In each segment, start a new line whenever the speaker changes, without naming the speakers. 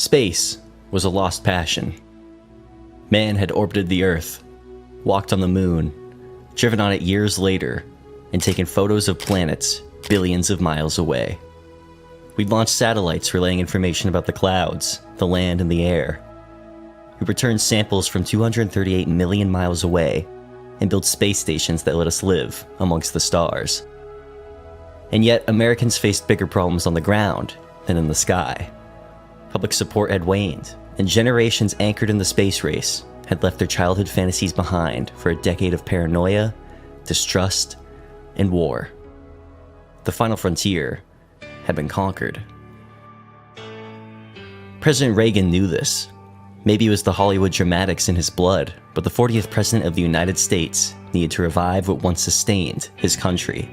Space was a lost passion. Man had orbited the Earth, walked on the moon, driven on it years later, and taken photos of planets billions of miles away. We'd launched satellites relaying information about the clouds, the land, and the air. We returned samples from 238 million miles away and built space stations that let us live amongst the stars. And yet, Americans faced bigger problems on the ground than in the sky. Public support had waned, and generations anchored in the space race had left their childhood fantasies behind for a decade of paranoia, distrust, and war. The final frontier had been conquered. President Reagan knew this. Maybe it was the Hollywood dramatics in his blood, but the 40th President of the United States needed to revive what once sustained his country.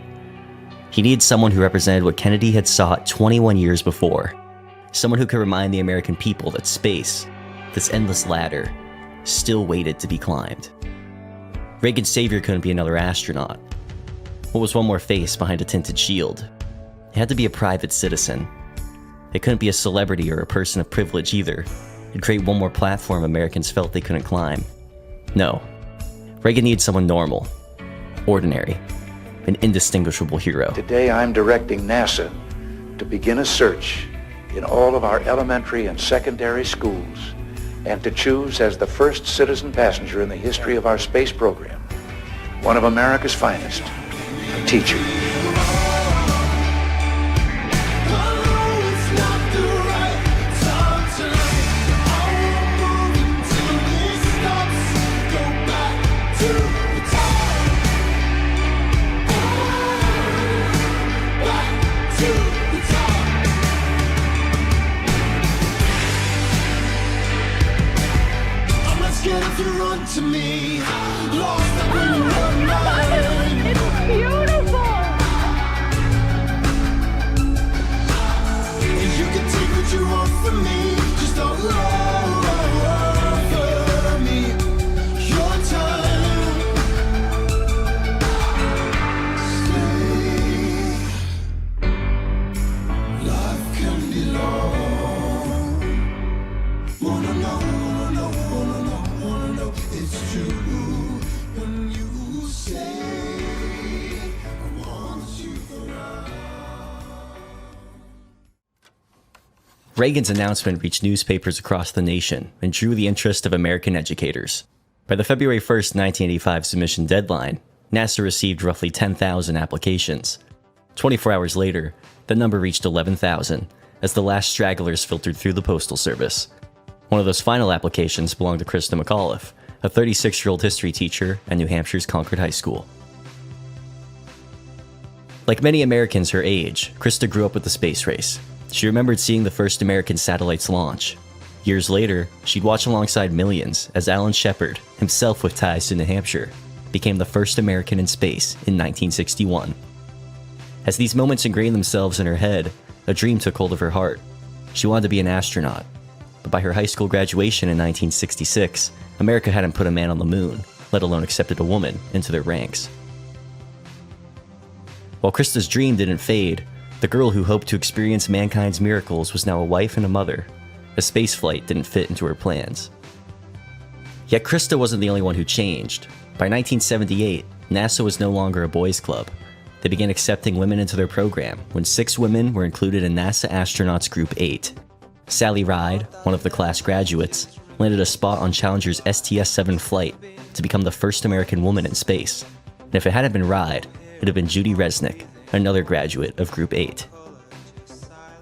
He needed someone who represented what Kennedy had sought 21 years before. Someone who could remind the American people that space, this endless ladder, still waited to be climbed. Reagan's savior couldn't be another astronaut. What was one more face behind a tinted shield? It had to be a private citizen. It couldn't be a celebrity or a person of privilege either. It'd create one more platform Americans felt they couldn't climb. No. Reagan needed someone normal, ordinary, an indistinguishable hero.
Today I'm directing NASA to begin a search in all of our elementary and secondary schools and to choose as the first citizen passenger in the history of our space program, one of America's finest, a teacher.
If you run to me, lost up in your mind.
It's beautiful!
And you can take what you want from me, just don't offer me your time. Stay. Life can be long. Wanna know, wanna know, it's true when you say I want you around.
Reagan's announcement reached newspapers across the nation and drew the interest of American educators. By the February 1st, 1985 submission deadline, NASA received roughly 10,000 applications. 24 hours later, the number reached 11,000 as the last stragglers filtered through the Postal Service. One of those final applications belonged to Krista McAuliffe, a 36-year-old history teacher at New Hampshire's Concord High School. Like many Americans her age, Krista grew up with the space race. She remembered seeing the first American satellites launch. Years later, she'd watch alongside millions as Alan Shepard, himself with ties to New Hampshire, became the first American in space in 1961. As these moments ingrained themselves in her head, a dream took hold of her heart. She wanted to be an astronaut. But by her high school graduation in 1966, America hadn't put a man on the moon, let alone accepted a woman into their ranks. While Krista's dream didn't fade, the girl who hoped to experience mankind's miracles was now a wife and a mother. A spaceflight didn't fit into her plans. Yet Krista wasn't the only one who changed. By 1978, NASA was no longer a boys' club. They began accepting women into their program when 6 women were included in NASA Astronauts Group 8. Sally Ride, one of the class graduates, landed a spot on Challenger's STS-7 flight to become the first American woman in space. And if it hadn't been Ride, it'd have been Judy Resnick, another graduate of Group 8.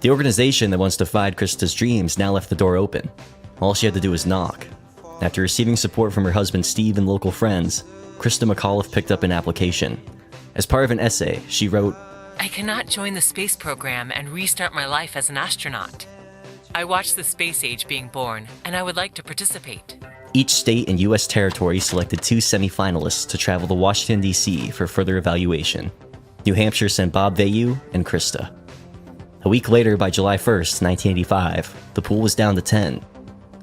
The organization that once defied Krista's dreams now left the door open. All she had to do was knock. After receiving support from her husband Steve and local friends, Krista McAuliffe picked up an application. As part of an essay, she wrote,
"I cannot join the space program and restart my life as an astronaut. I watched the space age being born, and I would like to participate."
Each state and U.S. territory selected 2 semi-finalists to travel to Washington, D.C. for further evaluation. New Hampshire sent Bob Vayu and Krista. A week later, by July 1st, 1985, the pool was down to 10.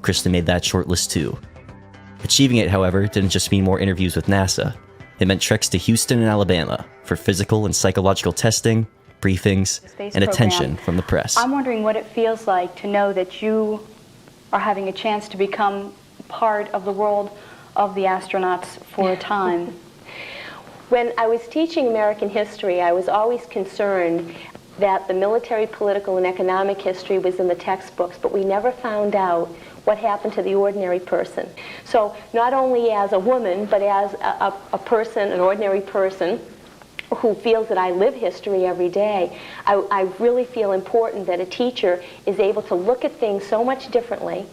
Krista made that shortlist too. Achieving it, however, didn't just mean more interviews with NASA. It meant treks to Houston and Alabama for physical and psychological testing, briefings, and attention from the press.
I'm wondering what it feels like to know that you are having a chance to become part of the world of the astronauts for a time.
When I was teaching American history, I was always concerned that the military, political, and economic history was in the textbooks, but we never found out what happened to the ordinary person. So not only as a woman, but as a person, an ordinary person, who feels that I live history every day, I really feel important that a teacher is able to look at things so much differently,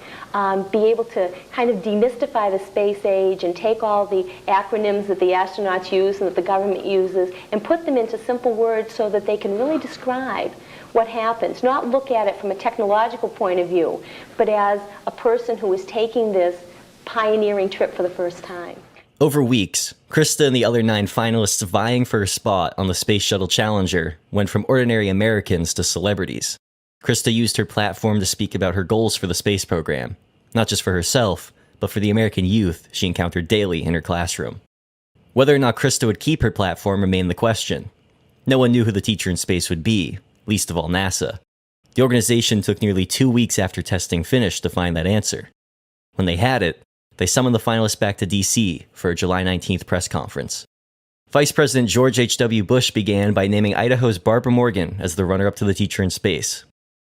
be able to kind of demystify the space age and take all the acronyms that the astronauts use and that the government uses and put them into simple words so that they can really describe what happens. Not look at it from a technological point of view, but as a person who is taking this pioneering trip for the first time.
Over weeks, Krista and the other 9 finalists vying for a spot on the Space Shuttle Challenger went from ordinary Americans to celebrities. Krista used her platform to speak about her goals for the space program, not just for herself, but for the American youth she encountered daily in her classroom. Whether or not Krista would keep her platform remained the question. No one knew who the teacher in space would be, least of all NASA. The organization took nearly 2 weeks after testing finished to find that answer. When they had it, they summoned the finalists back to D.C. for a July 19th press conference. Vice President George H.W. Bush began by naming Idaho's Barbara Morgan as the runner-up to the teacher in space.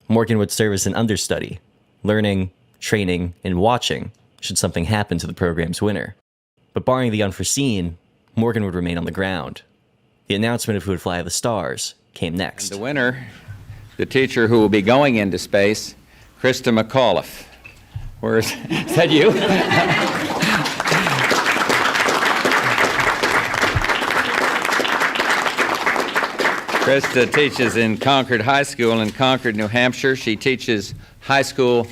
Morgan would serve as an understudy, learning, training, and watching should something happen to the program's winner. But barring the unforeseen, Morgan would remain on the ground. The announcement of who would fly the stars came next.
And the winner, the teacher who will be going into space, Krista McAuliffe. Is that you? Krista teaches in Concord High School in Concord, New Hampshire. She teaches high school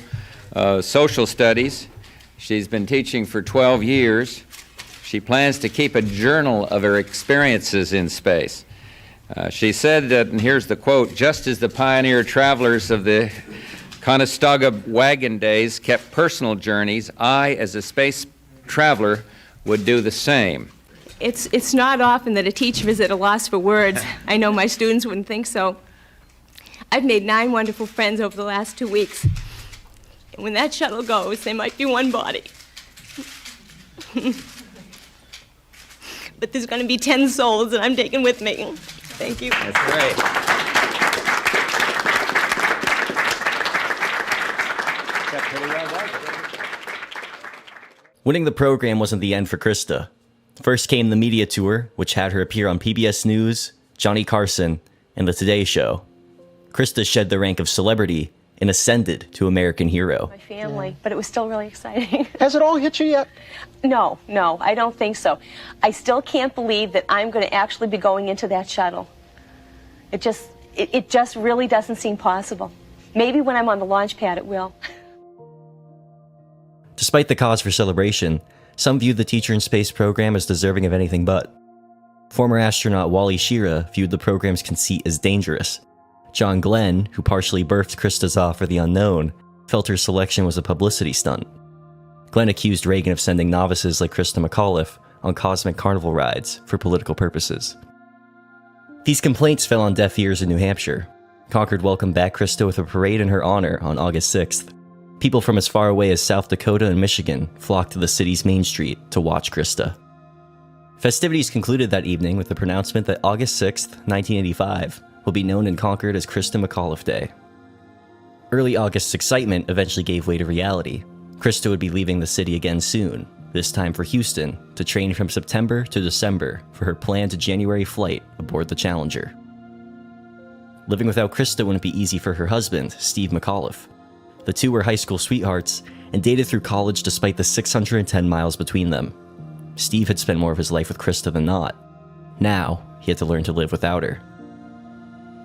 social studies. She's been teaching for 12 years. She plans to keep a journal of her experiences in space. She said that, and here's the quote, "Just as the pioneer travelers of the Conestoga wagon days kept personal journeys, I, as a space traveler, would do the same."
It's not often that a teacher is at a loss for words. I know my students wouldn't think so. I've made 9 wonderful friends over the last 2 weeks. And when that shuttle goes, they might be one body. But there's going to be 10 souls that I'm taking with me. Thank you.
That's great.
Winning the program wasn't the end for Krista. First came the media tour, which had her appear on PBS News, Johnny Carson, and The Today Show. Krista shed the rank of celebrity and ascended to American hero.
My family, but it was still really exciting.
Has it all hit you yet?
No, I don't think so. I still can't believe that I'm going to actually be going into that shuttle. It just really doesn't seem possible. Maybe when I'm on the launch pad it will.
Despite the cause for celebration, some viewed the Teacher in Space program as deserving of anything but. Former astronaut Wally Schirra viewed the program's conceit as dangerous. John Glenn, who partially birthed Krista's Off for the Unknown, felt her selection was a publicity stunt. Glenn accused Reagan of sending novices like Krista McAuliffe on cosmic carnival rides for political purposes. These complaints fell on deaf ears in New Hampshire. Concord welcomed back Krista with a parade in her honor on August 6th. People from as far away as South Dakota and Michigan flocked to the city's main street to watch Krista. Festivities concluded that evening with the pronouncement that August 6th, 1985, will be known in Concord as Krista McAuliffe Day. Early August's excitement eventually gave way to reality. Krista would be leaving the city again soon, this time for Houston, to train from September to December for her planned January flight aboard the Challenger. Living without Krista wouldn't be easy for her husband, Steve McAuliffe. The two were high school sweethearts and dated through college despite the 610 miles between them. Steve had spent more of his life with Krista than not. Now, he had to learn to live without her.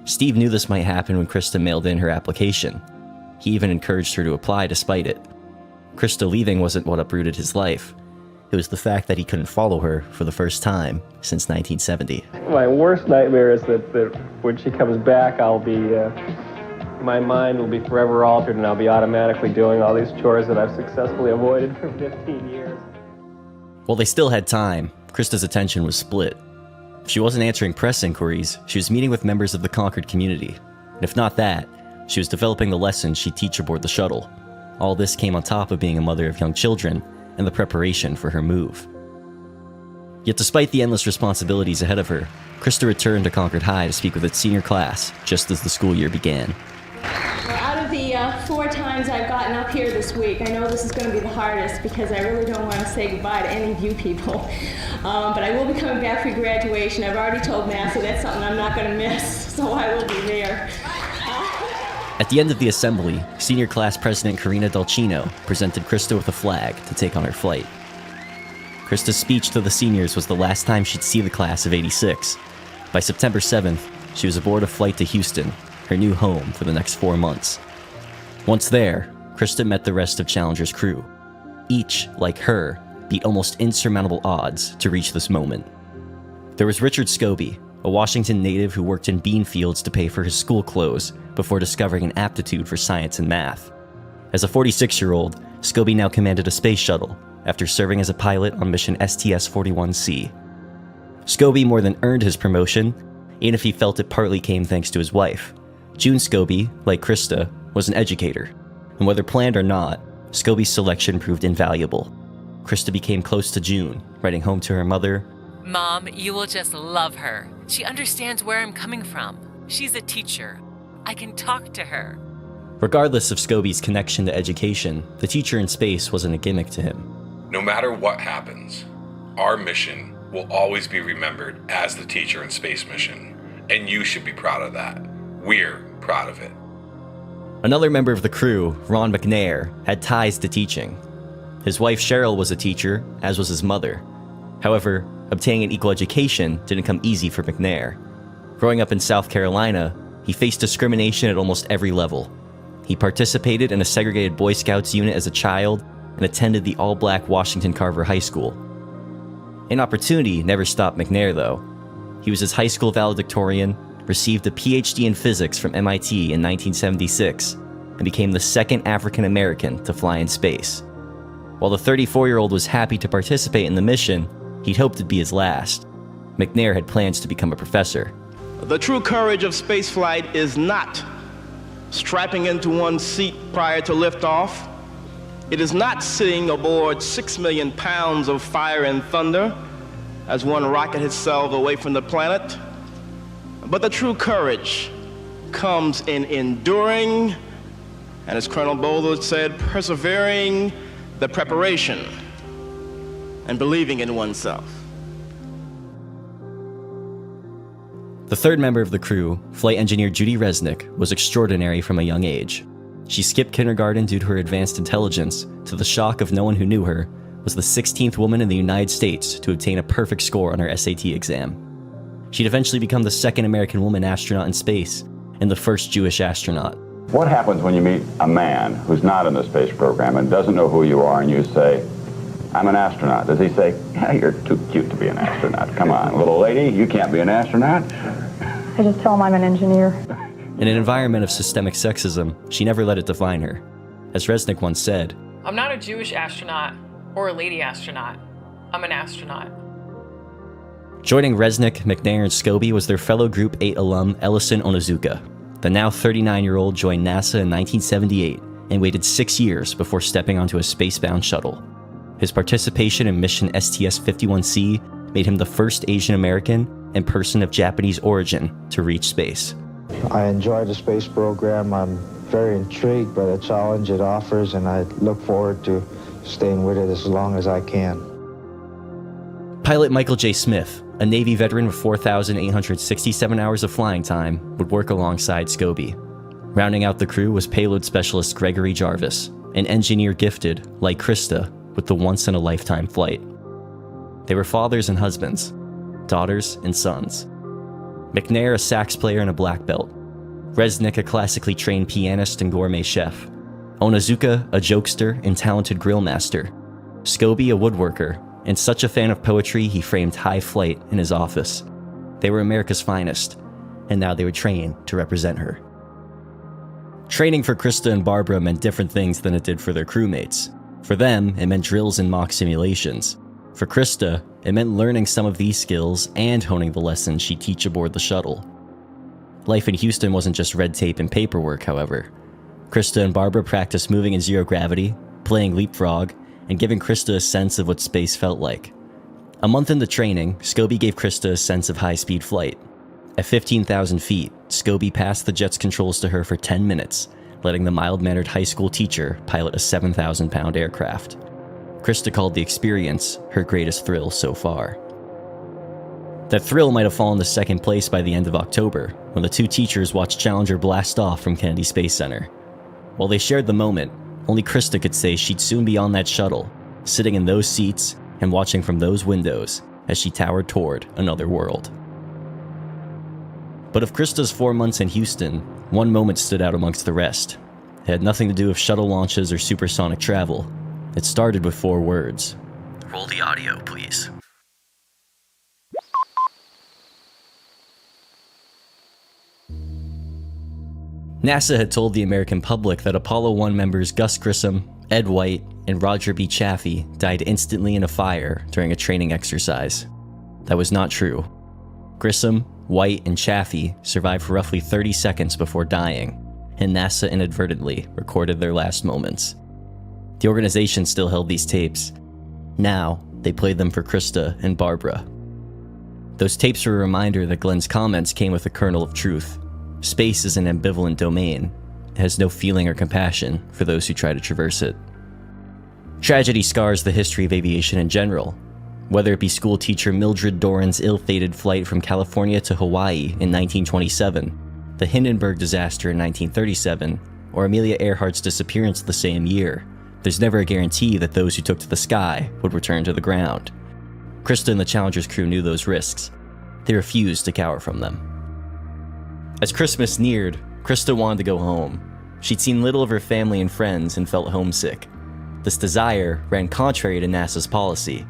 Steve knew this might happen when Krista mailed in her application. He even encouraged her to apply despite it. Krista leaving wasn't what uprooted his life. It was the fact that he couldn't follow her for the first time since 1970.
My worst nightmare is that when she comes back, my mind will be forever altered and I'll be automatically doing all these chores that I've successfully avoided for 15 years.
While they still had time, Krista's attention was split. If she wasn't answering press inquiries, she was meeting with members of the Concord community. And if not that, she was developing the lessons she'd teach aboard the shuttle. All this came on top of being a mother of young children and the preparation for her move. Yet despite the endless responsibilities ahead of her, Krista returned to Concord High to speak with its senior class just as the school year began.
Well, out of the 4 times I've gotten up here this week, I know this is going to be the hardest because I really don't want to say goodbye to any of you people. But I will be coming back for graduation. I've already told Massey that's something I'm not going to miss, so I will be there.
At the end of the assembly, senior class president Karina Dolcino presented Krista with a flag to take on her flight. Krista's speech to the seniors was the last time she'd see the class of '86. By September 7th, she was aboard a flight to Houston, her new home for the next 4 months. Once there, Krista met the rest of Challenger's crew. Each, like her, beat almost insurmountable odds to reach this moment. There was Richard Scobie, a Washington native who worked in bean fields to pay for his school clothes before discovering an aptitude for science and math. As a 46-year-old, Scobie now commanded a space shuttle after serving as a pilot on mission STS-41C. Scobie more than earned his promotion, even if he felt it partly came thanks to his wife. June Scobie, like Krista, was an educator, and whether planned or not, Scobie's selection proved invaluable. Krista became close to June, writing home to her mother,
Mom, you will just love her. She understands where I'm coming from. She's a teacher. I can talk to her.
Regardless of Scobie's connection to education, the teacher in space wasn't a gimmick to him.
No matter what happens, our mission will always be remembered as the teacher in space mission, and you should be proud of that. We're proud of it.
Another member of the crew, Ron McNair, had ties to teaching. His wife Cheryl was a teacher, as was his mother. However, obtaining an equal education didn't come easy for McNair. Growing up in South Carolina, he faced discrimination at almost every level. He participated in a segregated Boy Scouts unit as a child and attended the all-black Washington Carver High School. Inopportunity never stopped McNair, though. He was his high school valedictorian, received a PhD in physics from MIT in 1976, and became the second African American to fly in space. While the 34-year-old was happy to participate in the mission, he'd hoped it'd be his last. McNair had plans to become a professor.
The true courage of spaceflight is not strapping into one's seat prior to liftoff. It is not sitting aboard 6 million pounds of fire and thunder as one rocket itself away from the planet. But the true courage comes in enduring, and as Colonel Bowler said, persevering the preparation and believing in oneself.
The third member of the crew, flight engineer Judy Resnick, was extraordinary from a young age. She skipped kindergarten due to her advanced intelligence, to the shock of no one who knew her, was the 16th woman in the United States to obtain a perfect score on her SAT exam. She'd eventually become the second American woman astronaut in space, and the first Jewish astronaut.
What happens when you meet a man who's not in the space program and doesn't know who you are, and you say, I'm an astronaut? Does he say, you're too cute to be an astronaut. Come on, little lady, you can't be an astronaut?
I just tell him I'm an engineer.
In an environment of systemic sexism, she never let it define her. As Resnick once said,
I'm not a Jewish astronaut or a lady astronaut. I'm an astronaut.
Joining Resnick, McNair, and Scobie was their fellow Group 8 alum Ellison Onizuka. The now 39-year-old joined NASA in 1978 and waited 6 years before stepping onto a spacebound shuttle. His participation in mission STS-51C made him the first Asian American and person of Japanese origin to reach space.
I enjoy the space program. I'm very intrigued by the challenge it offers, and I look forward to staying with it as long as I can.
Pilot Michael J. Smith, a Navy veteran with 4,867 hours of flying time, would work alongside Scobie. Rounding out the crew was payload specialist Gregory Jarvis, an engineer gifted, like Krista, with the once-in-a-lifetime flight. They were fathers and husbands, daughters and sons. McNair, a sax player and a black belt. Resnick, a classically trained pianist and gourmet chef. Onizuka, a jokester and talented grill master. Scobie, a woodworker, and such a fan of poetry he framed High Flight in his office. They were America's finest, and now they would train to represent her. Training for Krista and Barbara meant different things than it did for their crewmates. For them, it meant drills and mock simulations. For Krista, it meant learning some of these skills and honing the lessons she'd teach aboard the shuttle. Life in Houston wasn't just red tape and paperwork, however. Krista and Barbara practiced moving in zero gravity, playing leapfrog, and giving Krista a sense of what space felt like. A month into training, Scobie gave Krista a sense of high-speed flight. At 15,000 feet, Scobie passed the jet's controls to her for 10 minutes, letting the mild-mannered high school teacher pilot a 7,000-pound aircraft. Krista called the experience her greatest thrill so far. That thrill might have fallen to second place by the end of October, when the two teachers watched Challenger blast off from Kennedy Space Center. While they shared the moment, only Krista could say she'd soon be on that shuttle, sitting in those seats and watching from those windows as she towered toward another world. But of Krista's 4 months in Houston, one moment stood out amongst the rest. It had nothing to do with shuttle launches or supersonic travel. It started with 4 words. Roll the audio, please. NASA had told the American public that Apollo 1 members Gus Grissom, Ed White, and Roger B. Chaffee died instantly in a fire during a training exercise. That was not true. Grissom, White, and Chaffee survived for roughly 30 seconds before dying, and NASA inadvertently recorded their last moments. The organization still held these tapes. Now, they played them for Krista and Barbara. Those tapes were a reminder that Glenn's comments came with a kernel of truth. Space is an ambivalent domain. It has no feeling or compassion for those who try to traverse it. Tragedy scars the history of aviation in general. Whether it be school teacher Mildred Doran's ill-fated flight from California to Hawaii in 1927, the Hindenburg disaster in 1937, or Amelia Earhart's disappearance the same year, there's never a guarantee that those who took to the sky would return to the ground. Krista and the Challenger's crew knew those risks. They refused to cower from them. As Christmas neared, Krista wanted to go home. She'd seen little of her family and friends and felt homesick. This desire ran contrary to NASA's policy.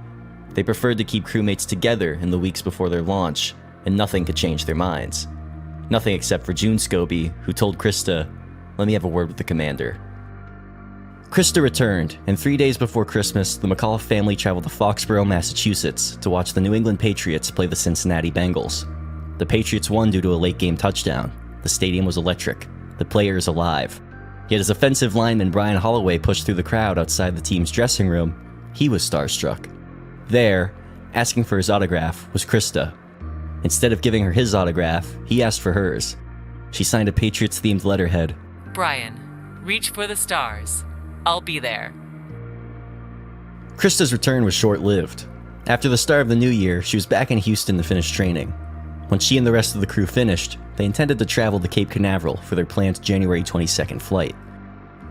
They preferred to keep crewmates together in the weeks before their launch, and nothing could change their minds. Nothing except for June Scobie, who told Krista, "Let me have a word with the commander." Krista returned, and 3 days before Christmas, the McAuliffe family traveled to Foxborough, Massachusetts to watch the New England Patriots play the Cincinnati Bengals. The Patriots won due to a late-game touchdown. The stadium was electric. The players alive. Yet as offensive lineman Brian Holloway pushed through the crowd outside the team's dressing room, he was starstruck. There, asking for his autograph, was Krista. Instead of giving her his autograph, he asked for hers. She signed a Patriots-themed letterhead.
Brian, reach for the stars. I'll be there.
Krista's return was short-lived. After the start of the new year, she was back in Houston to finish training. When she and the rest of the crew finished, they intended to travel to Cape Canaveral for their planned January 22nd flight.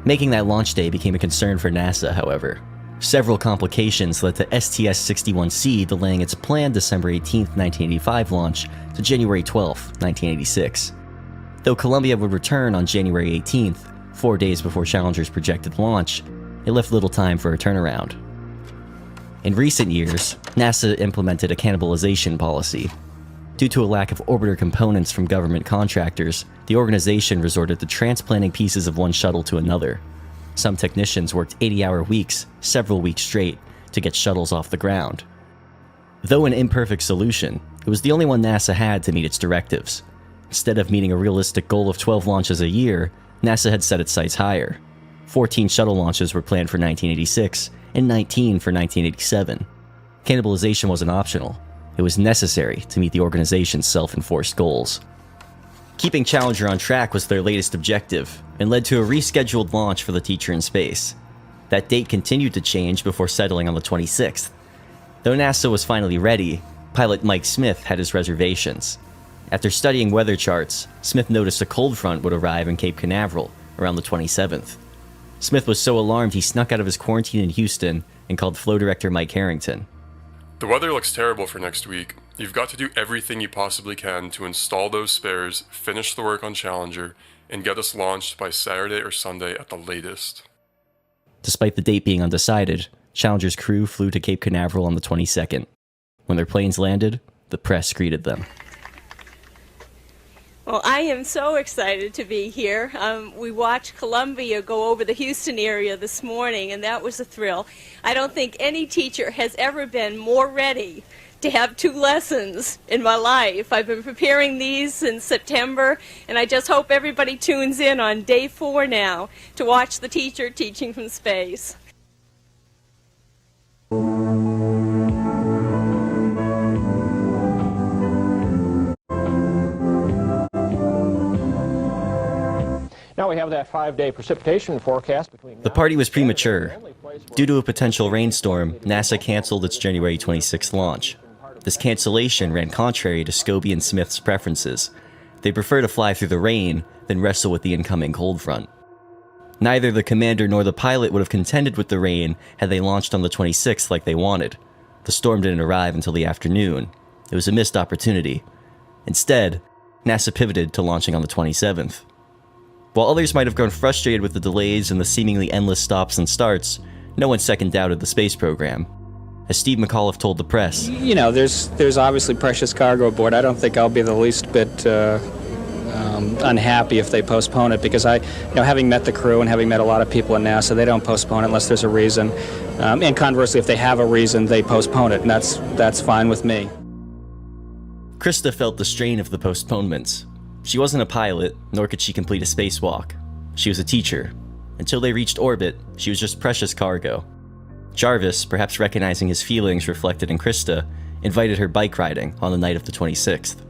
Making that launch day became a concern for NASA, however. Several complications led to STS-61C delaying its planned December 18, 1985 launch to January 12, 1986. Though Columbia would return on January 18th, 4 days before Challenger's projected launch, it left little time for a turnaround. In recent years, NASA implemented a cannibalization policy. Due to a lack of orbiter components from government contractors, the organization resorted to transplanting pieces of one shuttle to another. Some technicians worked 80-hour weeks, several weeks straight, to get shuttles off the ground. Though an imperfect solution, it was the only one NASA had to meet its directives. Instead of meeting a realistic goal of 12 launches a year, NASA had set its sights higher. 14 shuttle launches were planned for 1986, and 19 for 1987. Cannibalization wasn't optional. It was necessary to meet the organization's self-enforced goals. Keeping Challenger on track was their latest objective, and led to a rescheduled launch for the teacher in space. That date continued to change before settling on the 26th. Though NASA was finally ready, pilot Mike Smith had his reservations. After studying weather charts, Smith noticed a cold front would arrive in Cape Canaveral around the 27th. Smith was so alarmed he snuck out of his quarantine in Houston and called Flow Director Mike Harrington.
The weather looks terrible for next week. You've got to do everything you possibly can to install those spares, finish the work on Challenger, and get us launched by Saturday or Sunday at the latest.
Despite the date being undecided, Challenger's crew flew to Cape Canaveral on the 22nd. When their planes landed, the press greeted them.
Well, I am so excited to be here. We watched Columbia go over the Houston area this morning, and that was a thrill. I don't think any teacher has ever been more ready to have 2 lessons in my life. I've been preparing these since September, and I just hope everybody tunes in on day 4 now to watch the teacher teaching from space.
Now we have that 5-day precipitation forecast between...
The party was premature. Due to a potential rainstorm, NASA canceled its January 26th launch. This cancellation ran contrary to Scobie and Smith's preferences. They prefer to fly through the rain than wrestle with the incoming cold front. Neither the commander nor the pilot would have contended with the rain had they launched on the 26th like they wanted. The storm didn't arrive until the afternoon. It was a missed opportunity. Instead, NASA pivoted to launching on the 27th. While others might have grown frustrated with the delays and the seemingly endless stops and starts, no one second-doubted the space program. As Steve McAuliffe told the press,
You know, there's obviously precious cargo aboard. I don't think I'll be the least bit unhappy if they postpone it, because having met the crew and having met a lot of people at NASA, they don't postpone it unless there's a reason. And conversely, if they have a reason, they postpone it, and that's fine with me.
Krista felt the strain of the postponements. She wasn't a pilot, nor could she complete a spacewalk. She was a teacher. Until they reached orbit, she was just precious cargo. Jarvis, perhaps recognizing his feelings reflected in Krista, invited her bike riding on the night of the 26th.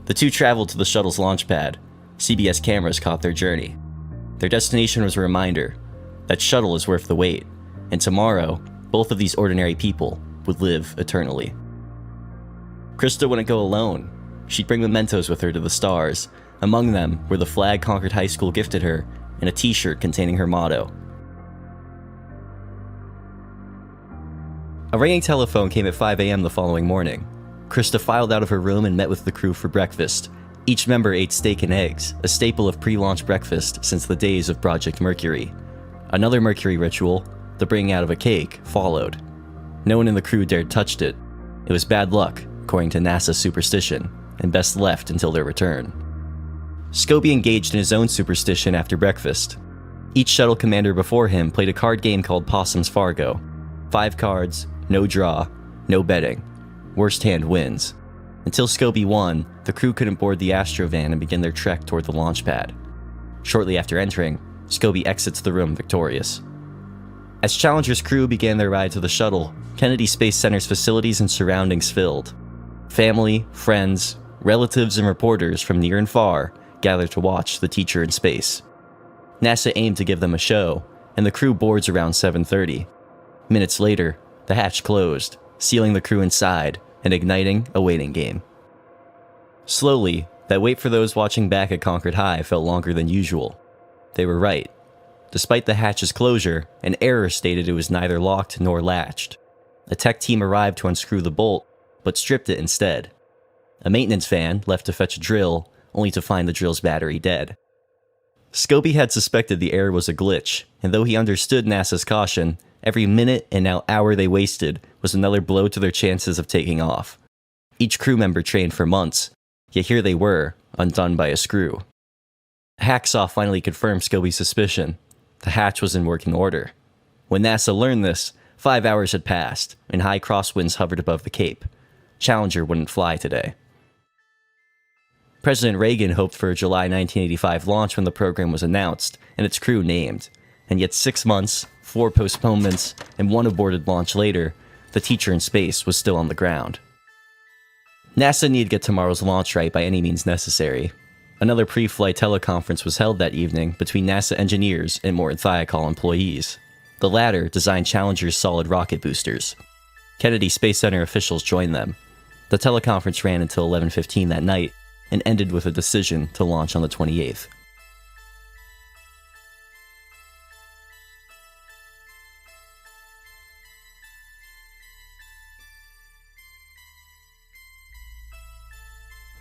The two traveled to the shuttle's launch pad. CBS cameras caught their journey. Their destination was a reminder that shuttle is worth the wait, and tomorrow, both of these ordinary people would live eternally. Krista wouldn't go alone. She'd bring mementos with her to the stars. Among them were the flag Concord High School gifted her and a t-shirt containing her motto. A ringing telephone came at 5 a.m. the following morning. Krista filed out of her room and met with the crew for breakfast. Each member ate steak and eggs, a staple of pre-launch breakfast since the days of Project Mercury. Another Mercury ritual, the bringing out of a cake, followed. No one in the crew dared touch it. It was bad luck, according to NASA superstition, and best left until their return. Scobie engaged in his own superstition after breakfast. Each shuttle commander before him played a card game called Possum's Fargo. 5 cards, no draw, no betting. Worst hand wins. Until Scobie won, the crew couldn't board the Astrovan and begin their trek toward the launch pad. Shortly after entering, Scobie exits the room victorious. As Challenger's crew began their ride to the shuttle, Kennedy Space Center's facilities and surroundings filled. Family, friends, relatives, and reporters from near and far gathered to watch the teacher in space. NASA aimed to give them a show, and the crew boards around 7:30. Minutes later, the hatch closed, sealing the crew inside and igniting a waiting game. Slowly, that wait for those watching back at Concord High felt longer than usual. They were right. Despite the hatch's closure, an error stated it was neither locked nor latched. A tech team arrived to unscrew the bolt, but stripped it instead. A maintenance van left to fetch a drill, only to find the drill's battery dead. Scobie had suspected the error was a glitch, and though he understood NASA's caution, every minute and now hour they wasted was another blow to their chances of taking off. Each crew member trained for months, yet here they were, undone by a screw. A hacksaw finally confirmed Scobie's suspicion. The hatch was in working order. When NASA learned this, 5 hours had passed, and high crosswinds hovered above the Cape. Challenger wouldn't fly today. President Reagan hoped for a July 1985 launch when the program was announced, and its crew named. And yet 6 months, 4 postponements, and 1 aborted launch later, the teacher in space was still on the ground. NASA needed to get tomorrow's launch right by any means necessary. Another pre-flight teleconference was held that evening between NASA engineers and Morton Thiokol employees. The latter designed Challenger's solid rocket boosters. Kennedy Space Center officials joined them. The teleconference ran until 11:15 that night and ended with a decision to launch on the 28th.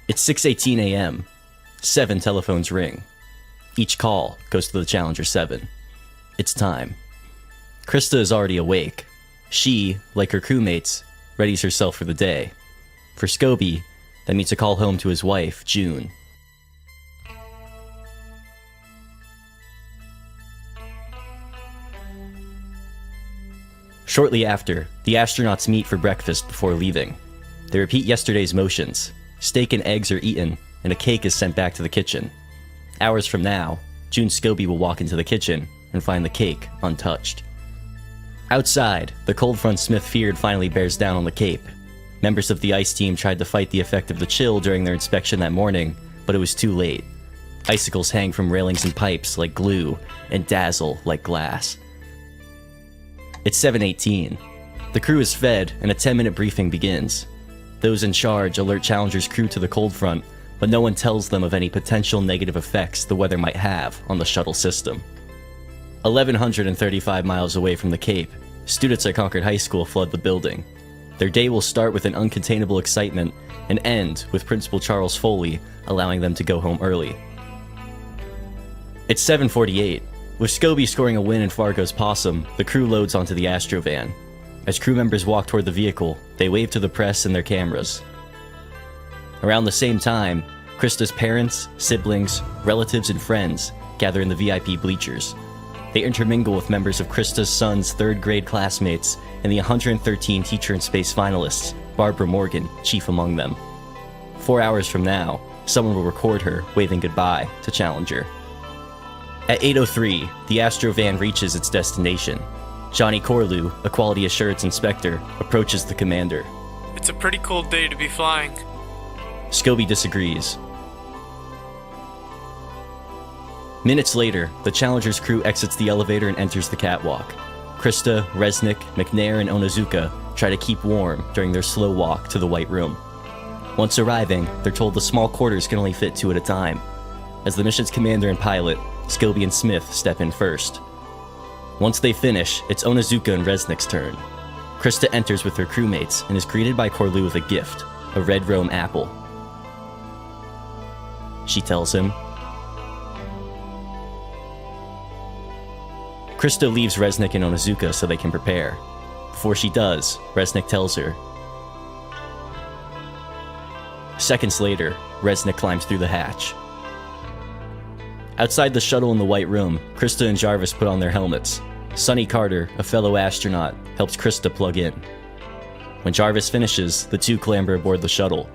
It's 6:18 a.m. 7 telephones ring. Each call goes to the Challenger 7. It's time. Krista is already awake. She, like her crewmates, readies herself for the day. For Scobie, that means a call home to his wife, June. Shortly after, the astronauts meet for breakfast before leaving. They repeat yesterday's motions. Steak and eggs are eaten, and a cake is sent back to the kitchen. Hours from now, June Scobie will walk into the kitchen and find the cake untouched. Outside, the cold front Smith feared finally bears down on the Cape. Members of the ice team tried to fight the effect of the chill during their inspection that morning, but it was too late. Icicles hang from railings and pipes like glue and dazzle like glass. It's 7:18. The crew is fed and a 10-minute briefing begins. Those in charge alert Challenger's crew to the cold front, but no one tells them of any potential negative effects the weather might have on the shuttle system. 1,135 miles away from the Cape, students at Concord High School flood the building. Their day will start with an uncontainable excitement and end with Principal Charles Foley allowing them to go home early. It's 7:48. With Scobie scoring a win in Fargo's Possum, the crew loads onto the Astrovan. As crew members walk toward the vehicle, they wave to the press and their cameras. Around the same time, Krista's parents, siblings, relatives, and friends gather in the VIP bleachers. They intermingle with members of Krista's son's third-grade classmates and the 113 Teacher in Space finalists, Barbara Morgan chief among them. 4 hours from now, someone will record her waving goodbye to Challenger. At 8:03, the Astrovan reaches its destination. Johnny Corlew, a quality assurance inspector, approaches the commander.
It's a pretty cold day to be flying.
Scobie disagrees. Minutes later, the Challenger's crew exits the elevator and enters the catwalk. Krista, Resnick, McNair, and Onizuka try to keep warm during their slow walk to the White Room. Once arriving, they're told the small quarters can only fit 2 at a time. As the mission's commander and pilot, Scobie and Smith step in first. Once they finish, it's Onizuka and Resnick's turn. Krista enters with her crewmates and is greeted by Corlew with a gift, a red Rome apple. She tells him. Krista leaves Resnick and Onizuka so they can prepare. Before she does, Resnick tells her. Seconds later, Resnick climbs through the hatch. Outside the shuttle in the White Room, Krista and Jarvis put on their helmets. Sonny Carter, a fellow astronaut, helps Krista plug in. When Jarvis finishes, the two clamber aboard the shuttle.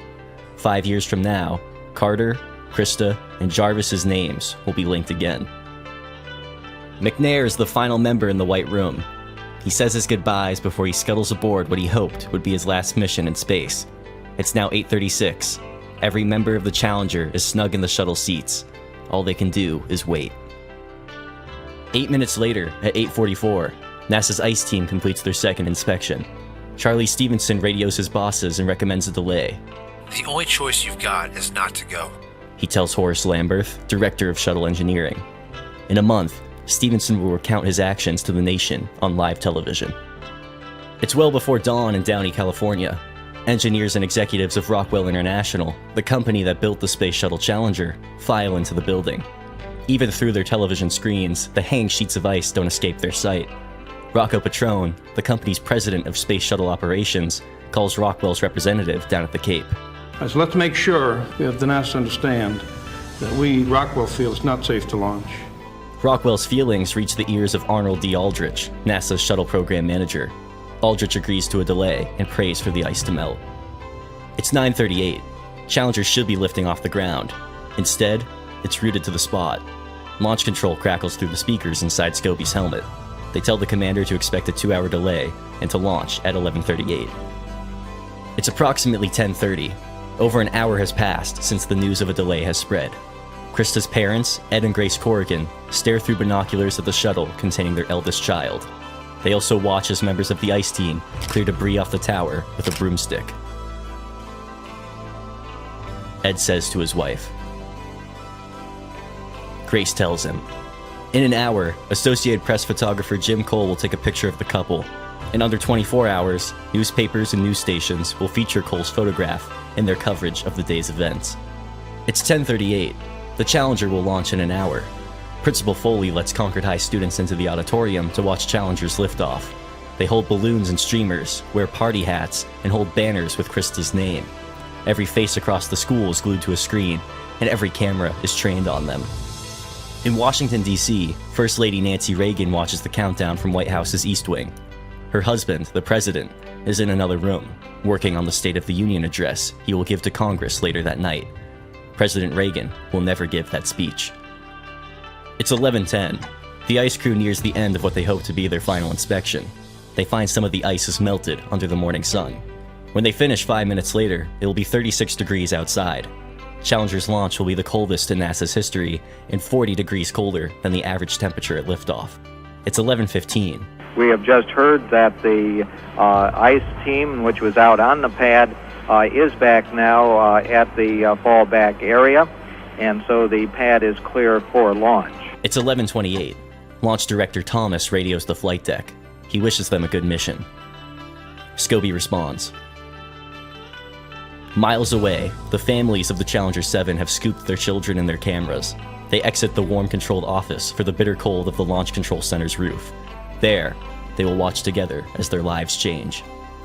5 years from now, Carter, Krista, and Jarvis's names will be linked again. McNair is the final member in the White Room. He says his goodbyes before he scuttles aboard what he hoped would be his last mission in space. It's now 8:36. Every member of the Challenger is snug in the shuttle seats. All they can do is wait. 8 minutes later, at 8:44, NASA's ICE team completes their second inspection. Charlie Stevenson radios his bosses and recommends a delay.
The only choice you've got is not to go,
he tells Horace Lamberth, director of shuttle engineering. In a month, Stevenson will recount his actions to the nation on live television. It's well before dawn in Downey, California. Engineers and executives of Rockwell International, the company that built the Space Shuttle Challenger, file into the building. Even through their television screens, the hanging sheets of ice don't escape their sight. Rocco Petrone, the company's president of Space Shuttle Operations, calls Rockwell's representative down at the Cape.
So let's make sure that the NASA understand that we, Rockwell, feel it's not safe to launch.
Rockwell's feelings reach the ears of Arnold D. Aldrich, NASA's shuttle program manager. Aldrich agrees to a delay and prays for the ice to melt. It's 9:38. Challenger should be lifting off the ground. Instead, it's rooted to the spot. Launch control crackles through the speakers inside Scobie's helmet. They tell the commander to expect a 2-hour delay and to launch at 11:38. It's approximately 10:30. Over an hour has passed since the news of a delay has spread. Krista's parents, Ed and Grace Corrigan, stare through binoculars at the shuttle containing their eldest child. They also watch as members of the ICE team clear debris off the tower with a broomstick. Ed says to his wife. Grace tells him. In an hour, Associated Press photographer Jim Cole will take a picture of the couple. In under 24 hours, newspapers and news stations will feature Cole's photograph in their coverage of the day's events. It's 10:38. The Challenger will launch in an hour. Principal Foley lets Concord High students into the auditorium to watch Challenger's liftoff. They hold balloons and streamers, wear party hats, and hold banners with Krista's name. Every face across the school is glued to a screen, and every camera is trained on them. In Washington, D.C., First Lady Nancy Reagan watches the countdown from White House's East Wing. Her husband, the president, is in another room, working on the State of the Union address he will give to Congress later that night. President Reagan will never give that speech. It's 11:10. The ice crew nears the end of what they hope to be their final inspection. They find some of the ice is melted under the morning sun. When they finish 5 minutes later, it will be 36 degrees outside. Challenger's launch will be the coldest in NASA's history and 40 degrees colder than the average temperature at liftoff. It's 11:15.
We have just heard that the ice team, which was out on the pad, is back now at the fallback area, and so the pad is clear for launch.
It's 11:28. Launch Director Thomas radios the flight deck. He wishes them a good mission. Scobie responds. Miles away, the families of the Challenger 7 have scooped their children in their cameras. They exit the warm-controlled office for the bitter cold of the Launch Control Center's roof. There, they will watch together as their lives change.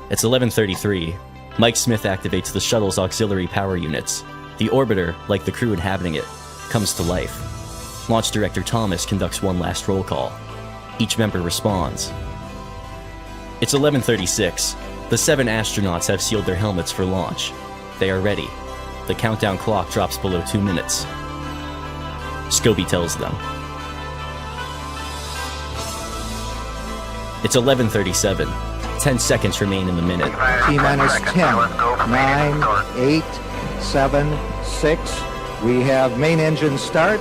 It's 11:33. Mike Smith activates the shuttle's auxiliary power units. The orbiter, like the crew inhabiting it, comes to life. Launch Director Thomas conducts one last roll call. Each member responds. It's 11:36. The 7 astronauts have sealed their helmets for launch. They are ready. The countdown clock drops below 2 minutes. Scobie tells them. It's 11:37. 10 seconds remain in the minute.
T-minus 10, 9, 8, 7, 6. We have main engine start.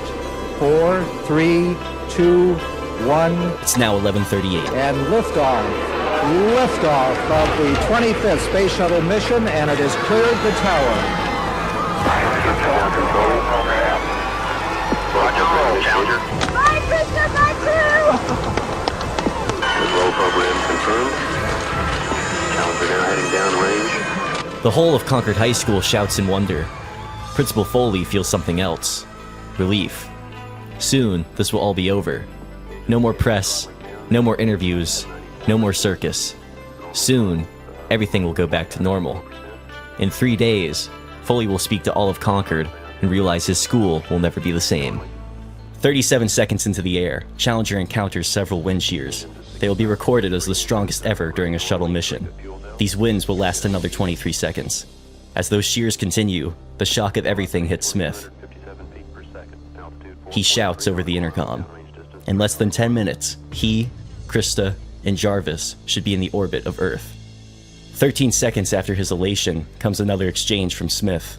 4, 3, 2, 1.
It's now 11:38.
And liftoff. Liftoff of the 25th Space Shuttle mission, and it has cleared the tower.
Roger, roll, Challenger.
Bye, Krista, bye, crew!
Roll program confirmed. Challenger now heading downrange.
The whole of Concord High School shouts in wonder. Principal Foley feels something else. Relief. Soon, this will all be over. No more press, no more interviews, no more circus. Soon, everything will go back to normal. In 3 days, Foley will speak to all of Concord and realize his school will never be the same. 37 seconds into the air, Challenger encounters several wind shears. They will be recorded as the strongest ever during a shuttle mission. These winds will last another 23 seconds. As those shears continue, the shock of everything hits Smith. He shouts over the intercom. In less than 10 minutes, he, Krista, and Jarvis should be in the orbit of Earth. 13 seconds after his elation comes another exchange from Smith.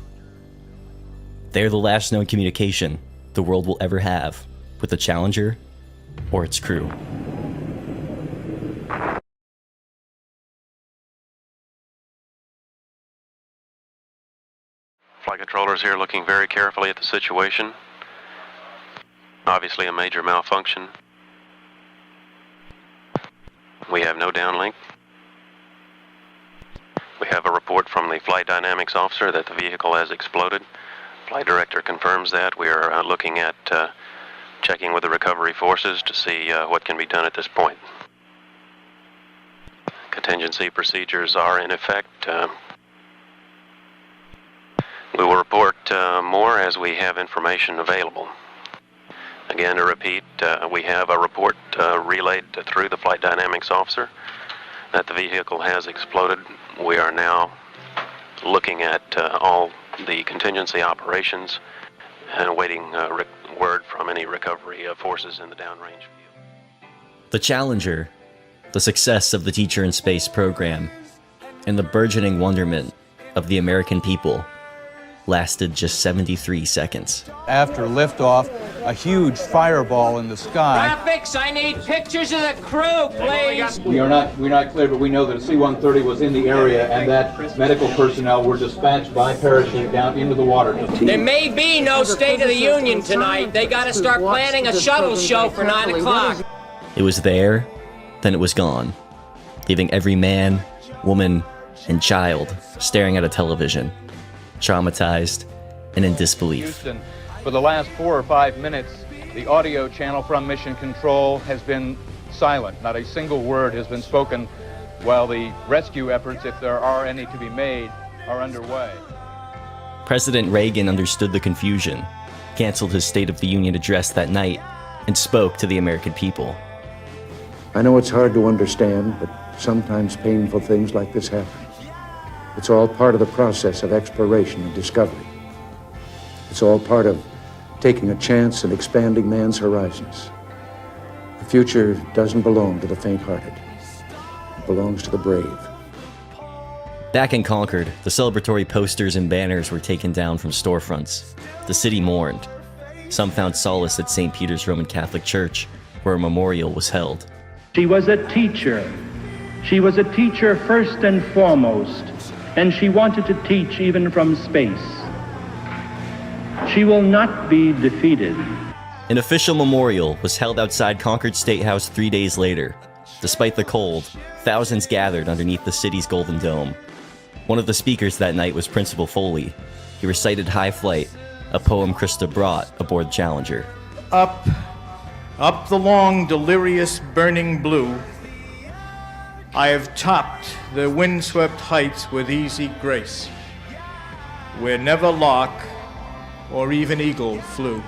They're the last known communication the world will ever have with the Challenger or its crew.
Flight controllers here looking very carefully at the situation. Obviously a major malfunction. We have no downlink. We have a report from the flight dynamics officer that the vehicle has exploded. Flight director confirms that. We are looking at checking with the recovery forces to see what can be done at this point. Contingency procedures are in effect. We will report more as we have information available. Again, to repeat, we have a report relayed through the flight dynamics officer that the vehicle has exploded. We are now looking at all the contingency operations and awaiting word from any recovery forces in the downrange field.
The Challenger, the success of the Teacher in Space program, and the burgeoning wonderment of the American people lasted just 73 seconds.
After liftoff, a huge fireball in the sky.
Graphics, I need pictures of the crew, please.
We're not clear, but we know that a C-130 was in the area and that medical personnel were dispatched by parachute down into the water.
There may be no State of the Union tonight. They got to start planning a shuttle show for 9 o'clock.
It was there, then it was gone, leaving every man, woman, and child staring at a television, traumatized and in disbelief.
Houston, for the last 4 or 5 minutes, the audio channel from Mission Control has been silent. Not a single word has been spoken while the rescue efforts, if there are any to be made, are underway.
President Reagan understood the confusion, canceled his State of the Union address that night, and spoke to the American people.
I know it's hard to understand, but sometimes painful things like this happen. It's all part of the process of exploration and discovery. It's all part of taking a chance and expanding man's horizons. The future doesn't belong to the faint-hearted. It belongs to the brave.
Back in Concord, the celebratory posters and banners were taken down from storefronts. The city mourned. Some found solace at St. Peter's Roman Catholic Church, where a memorial was held.
She was a teacher. She was a teacher first and foremost, and she wanted to teach even from space. She will not be defeated.
An official memorial was held outside Concord State House 3 days later. Despite the cold, thousands gathered underneath the city's Golden Dome. One of the speakers that night was Principal Foley. He recited High Flight, a poem Krista brought aboard Challenger.
Up the long, delirious, burning blue, I have topped the windswept heights with easy grace, where never lark or even eagle flew.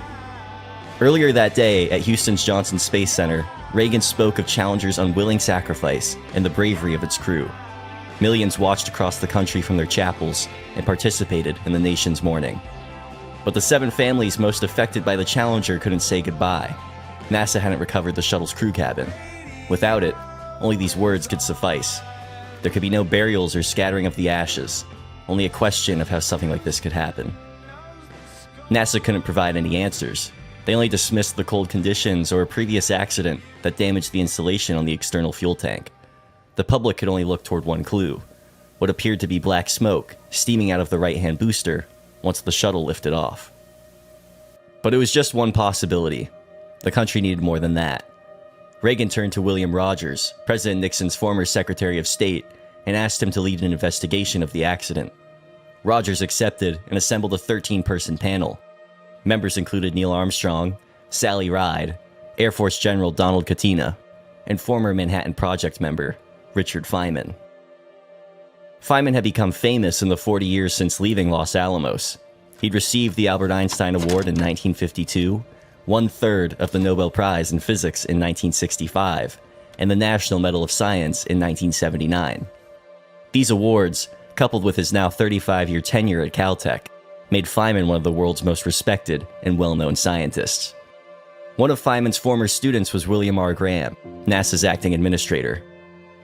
Earlier that day at Houston's Johnson Space Center, Reagan spoke of Challenger's unwilling sacrifice and the bravery of its crew. Millions watched across the country from their chapels and participated in the nation's mourning. But the 7 families most affected by the Challenger couldn't say goodbye. NASA hadn't recovered the shuttle's crew cabin. Without it, only these words could suffice. There could be no burials or scattering of the ashes, only a question of how something like this could happen. NASA couldn't provide any answers. They only dismissed the cold conditions or a previous accident that damaged the insulation on the external fuel tank. The public could only look toward one clue, what appeared to be black smoke steaming out of the right-hand booster once the shuttle lifted off. But it was just one possibility. The country needed more than that. Reagan turned to William Rogers, President Nixon's former Secretary of State, and asked him to lead an investigation of the accident. Rogers accepted and assembled a 13-person panel. Members included Neil Armstrong, Sally Ride, Air Force General Donald Katina, and former Manhattan Project member Richard Feynman. Feynman had become famous in the 40 years since leaving Los Alamos. He'd received the Albert Einstein Award in 1952, 1/3 of the Nobel Prize in Physics in 1965, and the National Medal of Science in 1979. These awards, coupled with his now 35-year tenure at Caltech, made Feynman one of the world's most respected and well-known scientists. One of Feynman's former students was William R. Graham, NASA's acting administrator.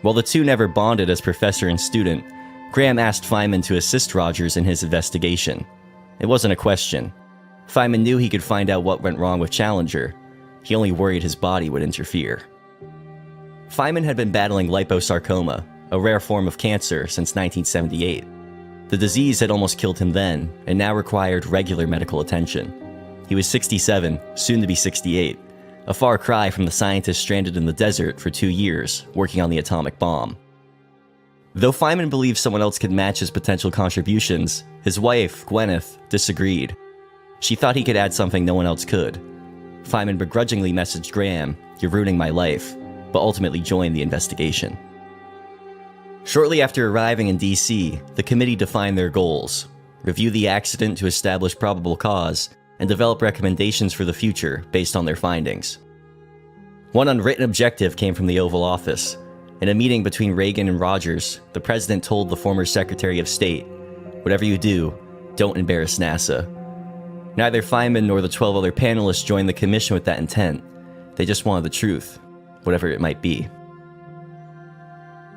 While the two never bonded as professor and student, Graham asked Feynman to assist Rogers in his investigation. It wasn't a question. Feynman knew he could find out what went wrong with Challenger. He only worried his body would interfere. Feynman had been battling liposarcoma, a rare form of cancer, since 1978. The disease had almost killed him then, and now required regular medical attention. He was 67, soon to be 68, a far cry from the scientist stranded in the desert for 2 years, working on the atomic bomb. Though Feynman believed someone else could match his potential contributions, his wife, Gwyneth, disagreed. She thought he could add something no one else could. Feynman begrudgingly messaged Graham, "You're ruining my life," but ultimately joined the investigation. Shortly after arriving in D.C., the committee defined their goals: review the accident to establish probable cause, and develop recommendations for the future based on their findings. One unwritten objective came from the Oval Office. In a meeting between Reagan and Rogers, the president told the former Secretary of State, "Whatever you do, don't embarrass NASA." Neither Feynman nor the 12 other panelists joined the commission with that intent. They just wanted the truth, whatever it might be.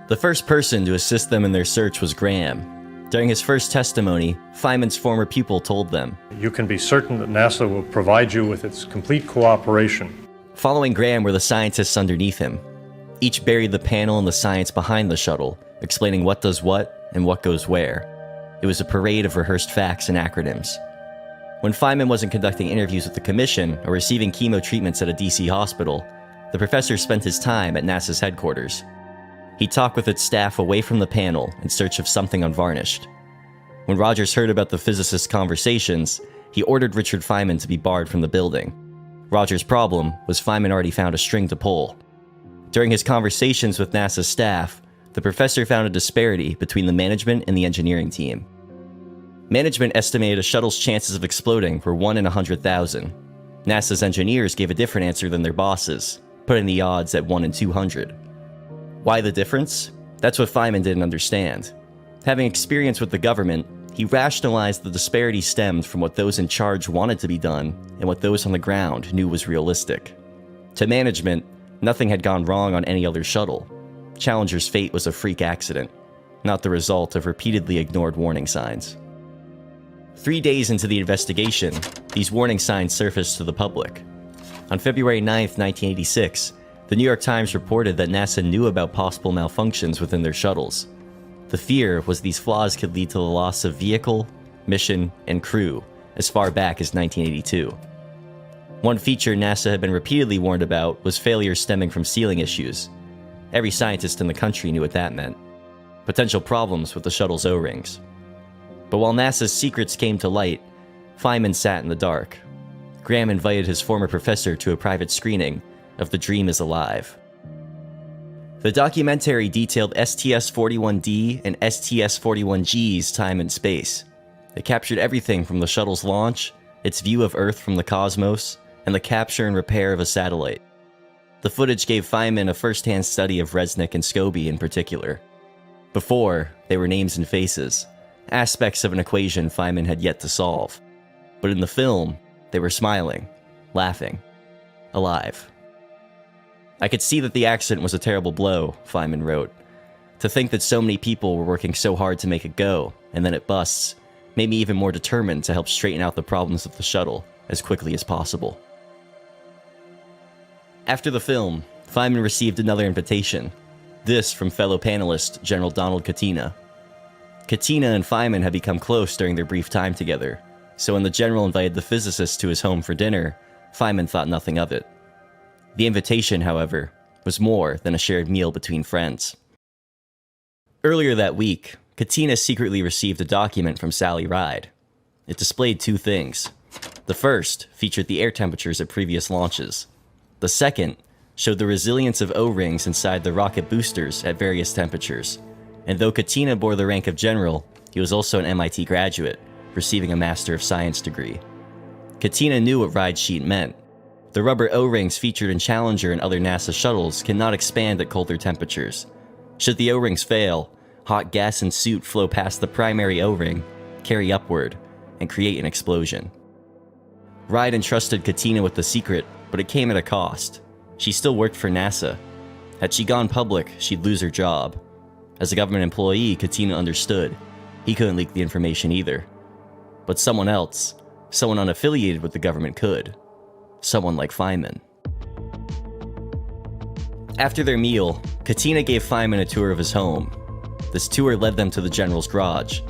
The first person to assist them in their search was Graham. During his first testimony, Feynman's former pupil told them,
"You can be certain that NASA will provide you with its complete cooperation."
Following Graham were the scientists underneath him. Each buried the panel and the science behind the shuttle, explaining what does what and what goes where. It was a parade of rehearsed facts and acronyms. When Feynman wasn't conducting interviews with the commission or receiving chemo treatments at a DC hospital, the professor spent his time at NASA's headquarters. He talked with its staff away from the panel in search of something unvarnished. When Rogers heard about the physicist's conversations, he ordered Richard Feynman to be barred from the building. Rogers' problem was Feynman already found a string to pull. During his conversations with NASA's staff, the professor found a disparity between the management and the engineering team. Management estimated a shuttle's chances of exploding were 1 in 100,000. NASA's engineers gave a different answer than their bosses, putting the odds at 1 in 200. Why the difference? That's what Feynman didn't understand. Having experience with the government, he rationalized the disparity stemmed from what those in charge wanted to be done and what those on the ground knew was realistic. To management, nothing had gone wrong on any other shuttle. Challenger's fate was a freak accident, not the result of repeatedly ignored warning signs. 3 days into the investigation, these warning signs surfaced to the public. On February 9, 1986, the New York Times reported that NASA knew about possible malfunctions within their shuttles. The fear was these flaws could lead to the loss of vehicle, mission, and crew as far back as 1982. One feature NASA had been repeatedly warned about was failures stemming from sealing issues. Every scientist in the country knew what that meant. Potential problems with the shuttle's O-rings. But while NASA's secrets came to light, Feynman sat in the dark. Graham invited his former professor to a private screening of The Dream is Alive. The documentary detailed STS-41D and STS-41G's time in space. It captured everything from the shuttle's launch, its view of Earth from the cosmos, and the capture and repair of a satellite. The footage gave Feynman a first-hand study of Resnick and Scobie in particular. Before, they were names and faces, aspects of an equation Feynman had yet to solve. But in the film, they were smiling, laughing, alive. I could see that the accident was a terrible blow, Feynman wrote. To think that so many people were working so hard to make it go, and then it busts, made me even more determined to help straighten out the problems of the shuttle as quickly as possible. After the film, Feynman received another invitation, this from fellow panelist General Donald Katina. Katina and Feynman had become close during their brief time together, so when the general invited the physicist to his home for dinner, Feynman thought nothing of it. The invitation, however, was more than a shared meal between friends. Earlier that week, Katina secretly received a document from Sally Ride. It displayed two things. The first featured the air temperatures at previous launches. The second showed the resilience of O-rings inside the rocket boosters at various temperatures. And though Katina bore the rank of general, he was also an MIT graduate, receiving a Master of Science degree. Katina knew what Ride's sheet meant. The rubber O-rings featured in Challenger and other NASA shuttles cannot expand at colder temperatures. Should the O-rings fail, hot gas and soot flow past the primary O-ring, carry upward, and create an explosion. Ride entrusted Katina with the secret, but it came at a cost. She still worked for NASA. Had she gone public, she'd lose her job. As a government employee, Katina understood. He couldn't leak the information either. But someone else, someone unaffiliated with the government could. Someone like Feynman. After their meal, Katina gave Feynman a tour of his home. This tour led them to the general's garage.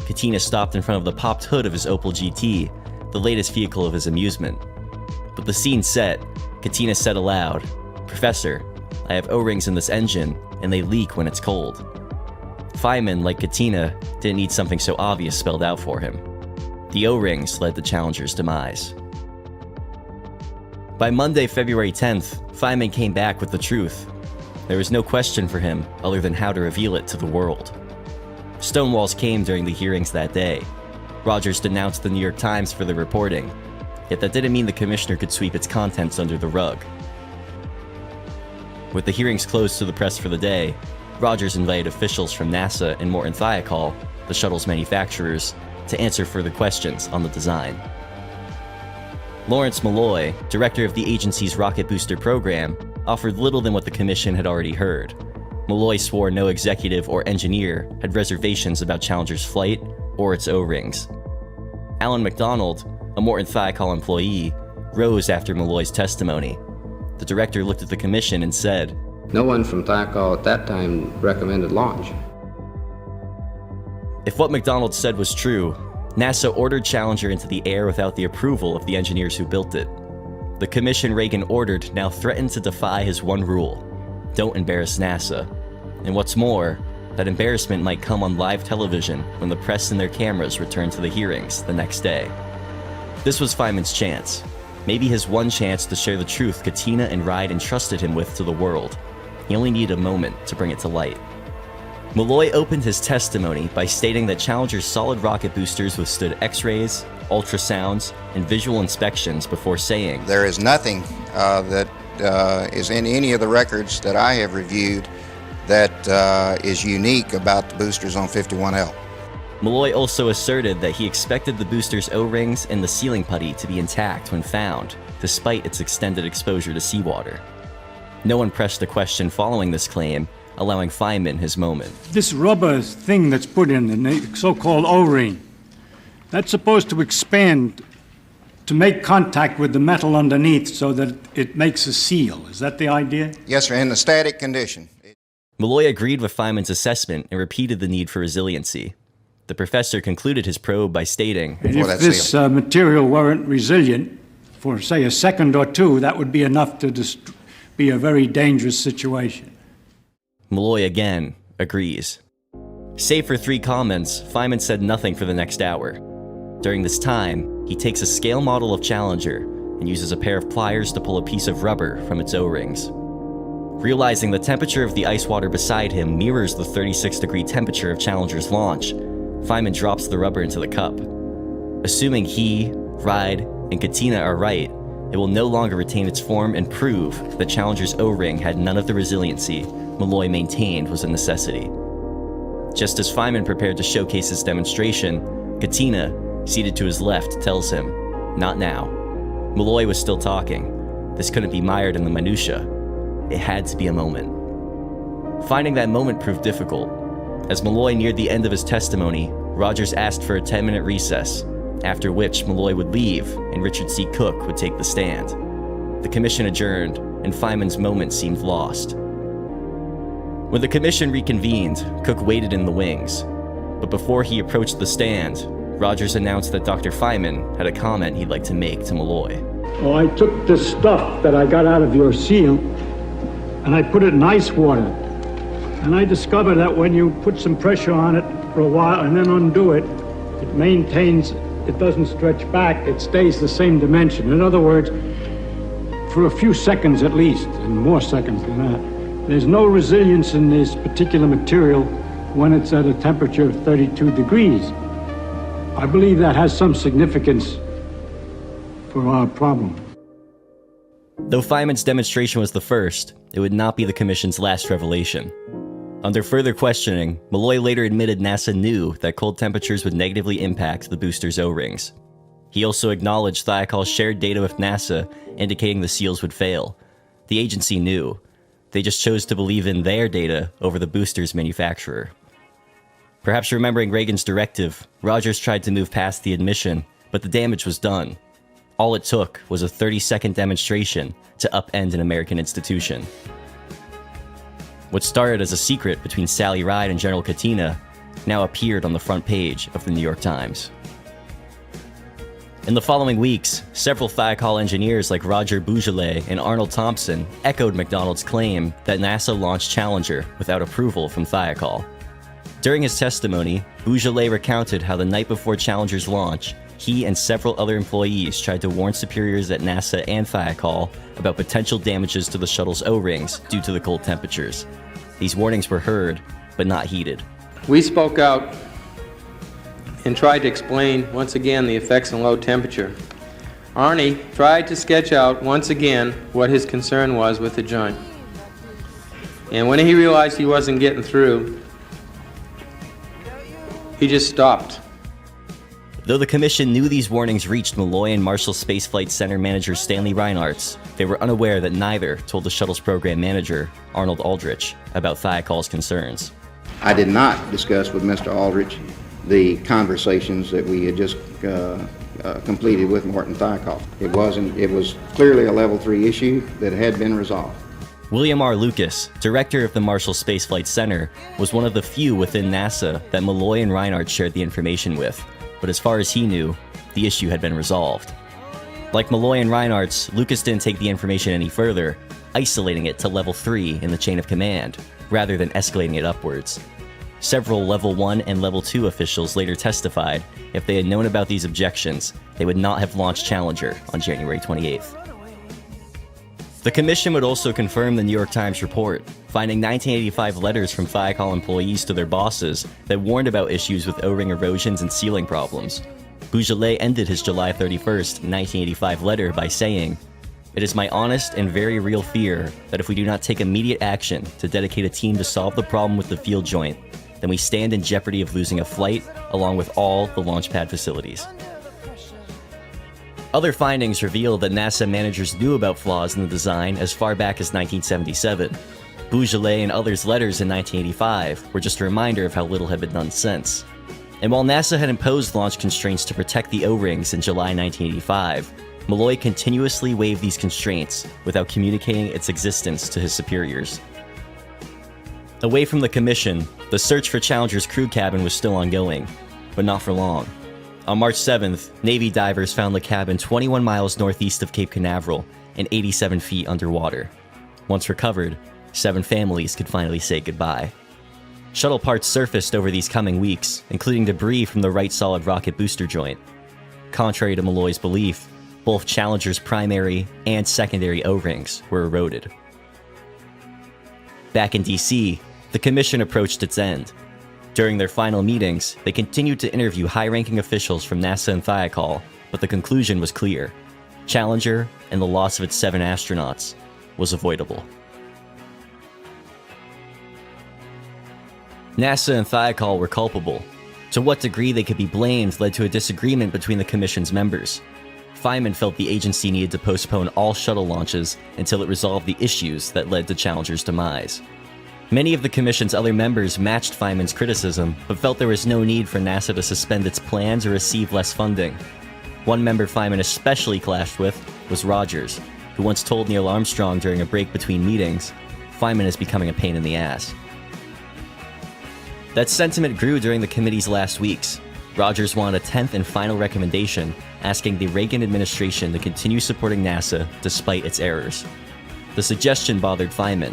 Katina stopped in front of the popped hood of his Opel GT, the latest vehicle of his amusement. But the scene set, Katina said aloud, "Professor, I have O-rings in this engine, and they leak when it's cold." Feynman, like Katina, didn't need something so obvious spelled out for him. The O-rings led to Challenger's demise. By Monday, February 10th, Feynman came back with the truth. There was no question for him other than how to reveal it to the world. Stonewalls came during the hearings that day. Rogers denounced the New York Times for their reporting, yet that didn't mean the commissioner could sweep its contents under the rug. With the hearings closed to the press for the day, Rogers invited officials from NASA and Morton Thiokol, the shuttle's manufacturers, to answer further questions on the design. Lawrence Malloy, director of the agency's rocket booster program, offered little than what the commission had already heard. Malloy swore no executive or engineer had reservations about Challenger's flight or its O-rings. Alan McDonald, a Morton Thiokol employee, rose after Malloy's testimony. The director looked at the commission and said,
"No one from Thiokol at that time recommended launch."
If what McDonald said was true, NASA ordered Challenger into the air without the approval of the engineers who built it. The commission Reagan ordered now threatened to defy his one rule: don't embarrass NASA. And what's more, that embarrassment might come on live television when the press and their cameras returned to the hearings the next day. This was Feynman's chance. Maybe his one chance to share the truth Katina and Ride entrusted him with to the world. He only needed a moment to bring it to light. Malloy opened his testimony by stating that Challenger's solid rocket boosters withstood X-rays, ultrasounds, and visual inspections before saying,
"There is nothing that is in any of the records that I have reviewed
that is unique about the boosters on 51L.
Malloy also asserted that he expected the booster's O-rings and the sealing putty to be intact when found, despite its extended exposure to seawater. No one pressed the question following this claim, allowing Feynman his moment.
This rubber thing that's put in, the so-called O-ring, that's supposed to expand to make contact with the metal underneath so that it makes a seal. Is that the idea?
Yes, sir, in the static condition.
Malloy agreed with Feynman's assessment and repeated the need for resiliency. The professor concluded his probe by stating,
and if this material weren't resilient for, say, a second or two, that would be enough to be a very dangerous situation.
Malloy again agrees. Save for 3 comments, Feynman said nothing for the next hour. During this time, he takes a scale model of Challenger and uses a pair of pliers to pull a piece of rubber from its O-rings. Realizing the temperature of the ice water beside him mirrors the 36-degree temperature of Challenger's launch, Feynman drops the rubber into the cup. Assuming he, Ride, and Katina are right, it will no longer retain its form and prove that Challenger's O-ring had none of the resiliency Malloy maintained was a necessity. Just as Feynman prepared to showcase his demonstration, Katina, seated to his left, tells him, "Not now." Malloy was still talking. This couldn't be mired in the minutia. It had to be a moment. Finding that moment proved difficult. As Malloy neared the end of his testimony, Rogers asked for a 10-minute recess, after which Malloy would leave and Richard C. Cook would take the stand. The commission adjourned, and Feynman's moment seemed lost. When the commission reconvened, Cook waited in the wings. But before he approached the stand, Rogers announced that Dr. Feynman had a comment he'd like to make to Malloy.
Oh, I took the stuff that I got out of your seal, and I put it in ice water. And I discovered that when you put some pressure on it for a while and then undo it, it maintains, it doesn't stretch back, it stays the same dimension. In other words, for a few seconds at least, and more seconds than that, there's no resilience in this particular material when it's at a temperature of 32 degrees. I believe that has some significance for our problem.
Though Feynman's demonstration was the first, it would not be the commission's last revelation. Under further questioning, Malloy later admitted NASA knew that cold temperatures would negatively impact the booster's O-rings. He also acknowledged Thiokol shared data with NASA indicating the seals would fail. The agency knew. They just chose to believe in their data over the booster's manufacturer. Perhaps remembering Reagan's directive, Rogers tried to move past the admission, but the damage was done. All it took was a 30-second demonstration to upend an American institution. What started as a secret between Sally Ride and General Katina now appeared on the front page of the New York Times. In the following weeks, several Thiokol engineers like Roger Bougielet and Arnold Thompson echoed McDonald's claim that NASA launched Challenger without approval from Thiokol. During his testimony, Bougielet recounted how the night before Challenger's launch, he and several other employees tried to warn superiors at NASA and Thiokol about potential damages to the shuttle's O-rings due to the cold temperatures. These warnings were heard, but not heeded.
We spoke out and tried to explain once again the effects of low temperature. Arnie tried to sketch out once again what his concern was with the joint. And when he realized he wasn't getting through, he just stopped.
Though the commission knew these warnings reached Malloy and Marshall Space Flight Center manager Stanley Reinhartz, they were unaware that neither told the shuttle's program manager, Arnold Aldrich, about Thiokol's concerns.
I did not discuss with Mr. Aldrich the conversations that we had just completed with Morton Thiokol. It was clearly a level 3 issue that had been resolved.
William R. Lucas, director of the Marshall Space Flight Center, was one of the few within NASA that Malloy and Reinhardt shared the information with, but as far as he knew, the issue had been resolved. Like Malloy and Reinhardt's, Lucas didn't take the information any further, isolating it to level 3 in the chain of command, rather than escalating it upwards. Several level 1 and level 2 officials later testified if they had known about these objections, they would not have launched Challenger on January 28th. The commission would also confirm the New York Times report, finding 1985 letters from Thiokol employees to their bosses that warned about issues with O-ring erosions and sealing problems. Bougielet ended his July 31st, 1985 letter by saying, It is my honest and very real fear that if we do not take immediate action to dedicate a team to solve the problem with the field joint, then we stand in jeopardy of losing a flight along with all the launch pad facilities. Other findings reveal that NASA managers knew about flaws in the design as far back as 1977. Bourgelat and others' letters in 1985 were just a reminder of how little had been done since. And while NASA had imposed launch constraints to protect the O-rings in July 1985, Malloy continuously waived these constraints without communicating its existence to his superiors. Away from the commission, the search for Challenger's crew cabin was still ongoing, but not for long. On March 7th, Navy divers found the cabin 21 miles northeast of Cape Canaveral and 87 feet underwater. Once recovered, 7 families could finally say goodbye. Shuttle parts surfaced over these coming weeks, including debris from the right solid rocket booster joint. Contrary to Malloy's belief, both Challenger's primary and secondary O-rings were eroded. Back in DC, the commission approached its end. During their final meetings, they continued to interview high-ranking officials from NASA and Thiokol, but the conclusion was clear. Challenger and the loss of its 7 astronauts was avoidable. NASA and Thiokol were culpable. To what degree they could be blamed led to a disagreement between the commission's members. Feynman felt the agency needed to postpone all shuttle launches until it resolved the issues that led to Challenger's demise. Many of the commission's other members matched Feynman's criticism, but felt there was no need for NASA to suspend its plans or receive less funding. One member Feynman especially clashed with was Rogers, who once told Neil Armstrong during a break between meetings, "Feynman is becoming a pain in the ass." That sentiment grew during the committee's last weeks. Rogers wanted a 10th and final recommendation, asking the Reagan administration to continue supporting NASA despite its errors. The suggestion bothered Feynman,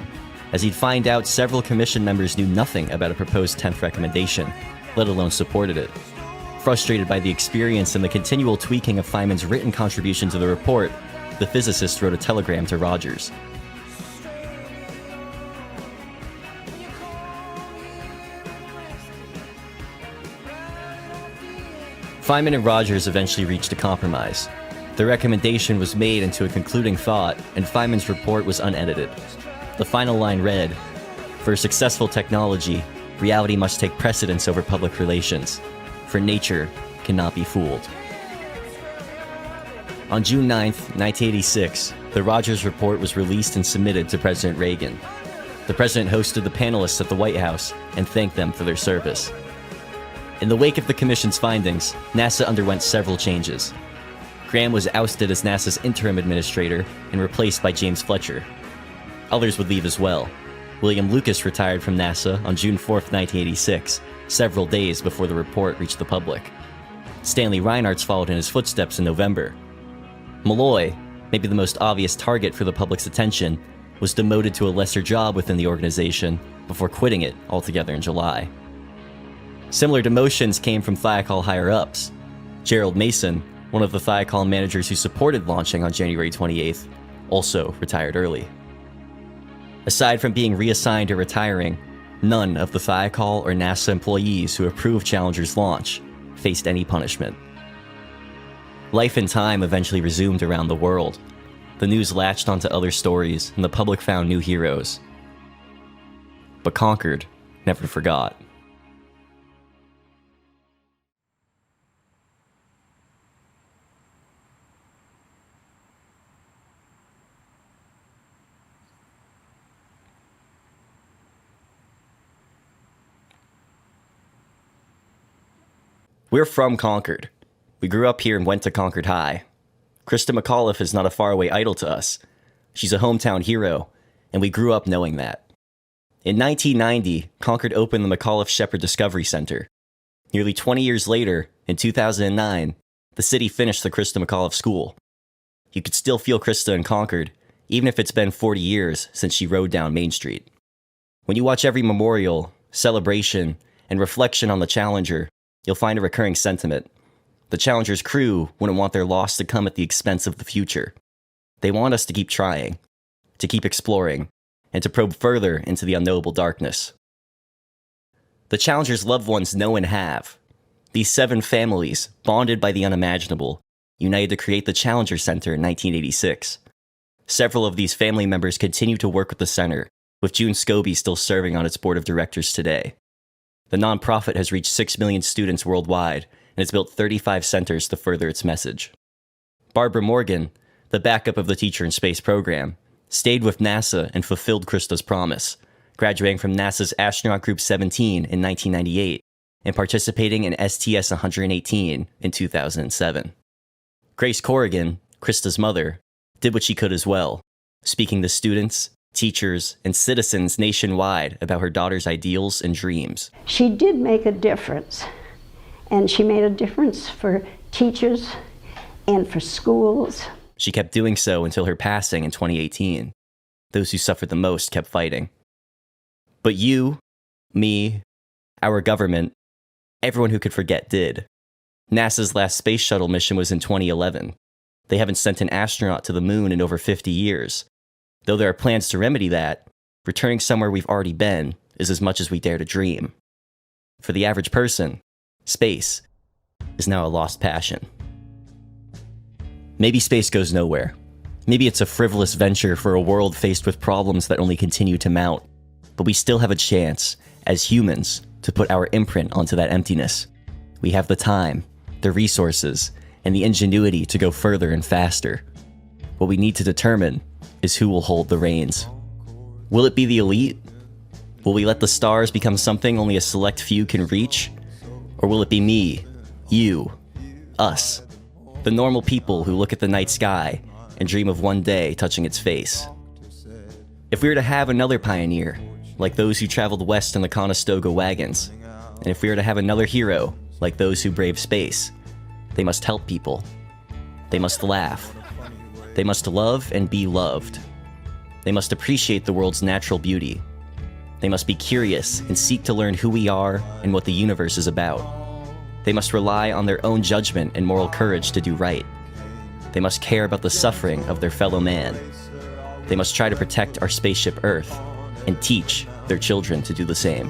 as he'd find out several commission members knew nothing about a proposed 10th recommendation, let alone supported it. Frustrated by the experience and the continual tweaking of Feynman's written contribution to the report, the physicist wrote a telegram to Rogers. Feynman and Rogers eventually reached a compromise. The recommendation was made into a concluding thought, and Feynman's report was unedited. The final line read, "For successful technology, reality must take precedence over public relations, for nature cannot be fooled." On June 9th, 1986, the Rogers report was released and submitted to President Reagan. The president hosted the panelists at the White House and thanked them for their service. In the wake of the commission's findings, NASA underwent several changes. Graham was ousted as NASA's interim administrator and replaced by James Fletcher. Others would leave as well. William Lucas retired from NASA on June 4th, 1986, several days before the report reached the public. Stanley Reinhardt followed in his footsteps in November. Malloy, maybe the most obvious target for the public's attention, was demoted to a lesser job within the organization before quitting it altogether in July. Similar demotions came from Thiokol higher-ups. Gerald Mason, one of the Thiokol managers who supported launching on January 28th, also retired early. Aside from being reassigned or retiring, none of the Thiokol or NASA employees who approved Challenger's launch faced any punishment. Life and time eventually resumed around the world. The news latched onto other stories, and the public found new heroes. But Concord never forgot. We're from Concord. We grew up here and went to Concord High. Krista McAuliffe is not a faraway idol to us. She's a hometown hero, and we grew up knowing that. In 1990, Concord opened the McAuliffe Shepherd Discovery Center. Nearly 20 years later, in 2009, the city finished the Krista McAuliffe School. You could still feel Krista in Concord, even if it's been 40 years since she rode down Main Street. When you watch every memorial, celebration, and reflection on the Challenger, you'll find a recurring sentiment. The Challenger's crew wouldn't want their loss to come at the expense of the future. They want us to keep trying, to keep exploring, and to probe further into the unknowable darkness. The Challenger's loved ones know and have. These 7 families, bonded by the unimaginable, united to create the Challenger Center in 1986. Several of these family members continue to work with the center, with June Scobie still serving on its board of directors today. The nonprofit has reached 6 million students worldwide and has built 35 centers to further its message. Barbara Morgan, the backup of the Teacher in Space program, stayed with NASA and fulfilled Krista's promise, graduating from NASA's Astronaut Group 17 in 1998 and participating in STS-118 in 2007. Grace Corrigan, Krista's mother, did what she could as well, speaking to students, teachers, and citizens nationwide about her daughter's ideals and dreams.
She did make a difference, and she made a difference for teachers and for schools.
She kept doing so until her passing in 2018. Those who suffered the most kept fighting. But you, me, our government, everyone who could forget did. NASA's last space shuttle mission was in 2011. They haven't sent an astronaut to the moon in over 50 years. Though there are plans to remedy that, returning somewhere we've already been is as much as we dare to dream. For the average person, space is now a lost passion. Maybe space goes nowhere. Maybe it's a frivolous venture for a world faced with problems that only continue to mount. But we still have a chance, as humans, to put our imprint onto that emptiness. We have the time, the resources, and the ingenuity to go further and faster. What we need to determine is who will hold the reins. Will it be the elite? Will we let the stars become something only a select few can reach? Or will it be me, you, us, the normal people who look at the night sky and dream of one day touching its face? If we were to have another pioneer, like those who traveled west in the Conestoga wagons, and if we were to have another hero, like those who braved space, they must help people. They must laugh. They must love and be loved. They must appreciate the world's natural beauty. They must be curious and seek to learn who we are and what the universe is about. They must rely on their own judgment and moral courage to do right. They must care about the suffering of their fellow man. They must try to protect our spaceship Earth and teach their children to do the same.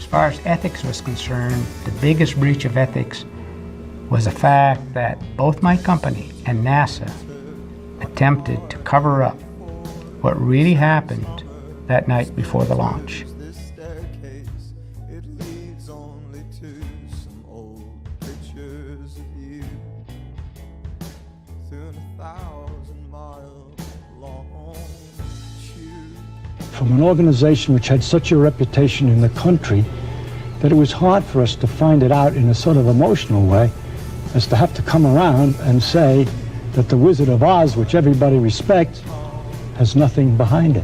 As far as ethics was concerned, the biggest breach of ethics was the fact that both my company and NASA attempted to cover up what really happened that night before the launch.
From an organization which had such a reputation in the country that it was hard for us to find it out in a sort of emotional way, as to have to come around and say that the Wizard of Oz, which everybody respects, has nothing behind it.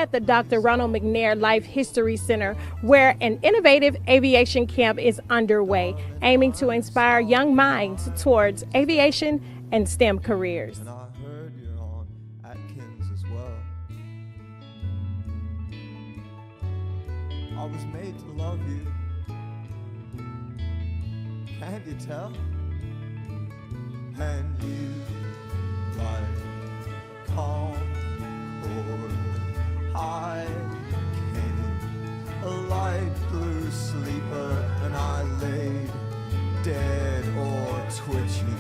at the Dr. Ronald McNair Life History Center, where an innovative aviation camp is underway, aiming to inspire young minds towards aviation and STEM careers.
And I heard you're on Atkins as well. I was made to love you. Can't you tell? And you, like Concord High came, a light blue sleeper, and I laid dead or twitching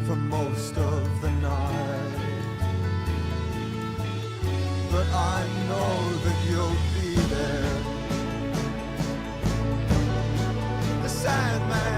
for most of the night. But I know that you'll be there. The Sandman